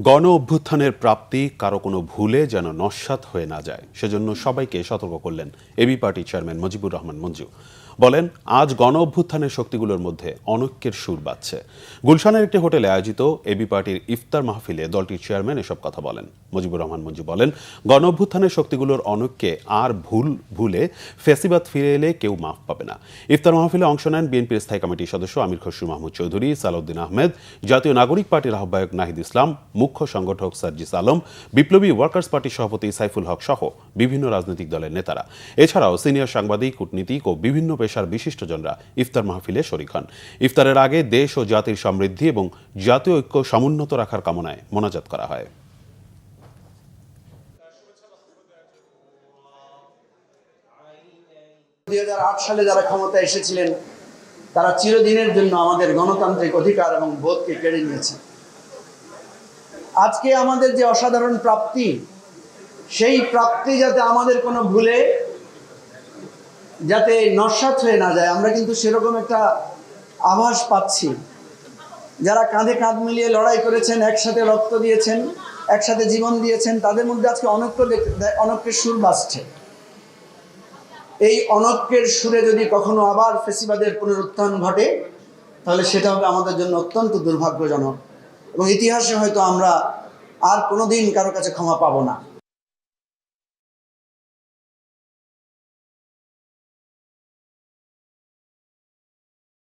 গণ অভ্যুত্থানের প্রাপ্তি কারো কোনো ভুলে যেন নস্যাৎ হয়ে না যায়, সেজন্য সবাইকে সতর্ক করলেন AB party chairman Mujibur Rahman Manju. বলেন, আজ গণ অভ্যুত্থানের শক্তিগুলোর মধ্যে অনৈক্যের সুর বাজছে। গুলশানের একটি হোটেলে আয়োজিত এবি পার্টির ইফতার মাহফিলে দলটির চেয়ারম্যান এসব কথা বলেন। মুজিবুর রহমান মঞ্জু বলেন, গণ অভ্যুত্থানের শক্তিগুলোর অনৈক্যে আর ভুলে ফ্যাসিবাদ ফিরে এলে কেউ মাফ পাবে না। ইফতার মাহফিলে অংশ নেন বিএনপির স্থায়ী কমিটির সদস্য আমির খসরু মাহমুদ চৌধুরী, সালাউদ্দিন আহমেদ, জাতীয় নাগরিক পার্টির আহ্বায়ক নাহিদ ইসলাম, মুখ্য সংগঠক সার্জিস আলম, বিপ্লবী ওয়ার্কার্স পার্টির সভাপতি সাইফুল হক সহ বিভিন্ন রাজনৈতিক দলের নেতারা। এছাড়াও সিনিয়র সাংবাদিক, কূটনীতিক ও বিভিন্ন পেশার বিশিষ্টজনরা ইফতার মাহফিলে শরিক হন। ইফতারের আগে দেশ ও জাতির সমৃদ্ধি এবং জাতীয় ঐক্য সমুন্নত রাখার কামনায় মোনাজাত করা হয়। 2008 সালে যারা ক্ষমতায় এসেছিলেন তারা চিরদিনের জন্য আমাদের গণতান্ত্রিক অধিকার এবং বোধকে কেড়ে নিয়েছে। আজকে আমাদের যে অসাধারণ প্রাপ্তি, সেই প্রাপ্তি যাতে আমাদের কোনো ভুলে যাতে নস্যাৎ হয়ে না যায়, আমরা কিন্তু সেরকম একটা আভাস পাচ্ছি। যারা কাঁধে কাঁধ মিলিয়ে লড়াই করেছেন, একসাথে রক্ত দিয়েছেন, একসাথে জীবন দিয়েছেন, তাদের মধ্যে আজকে অনৈক্যের সুর বাজছে। এই অনৈক্যের সুরে যদি কখনো আবার ফ্যাসিবাদের পুনরুত্থান ঘটে, তাহলে সেটা হবে আমাদের জন্য অত্যন্ত দুর্ভাগ্যজনক এবং ইতিহাসে হয়তো আমরা আর কোনোদিন কারো কাছে ক্ষমা পাবো না।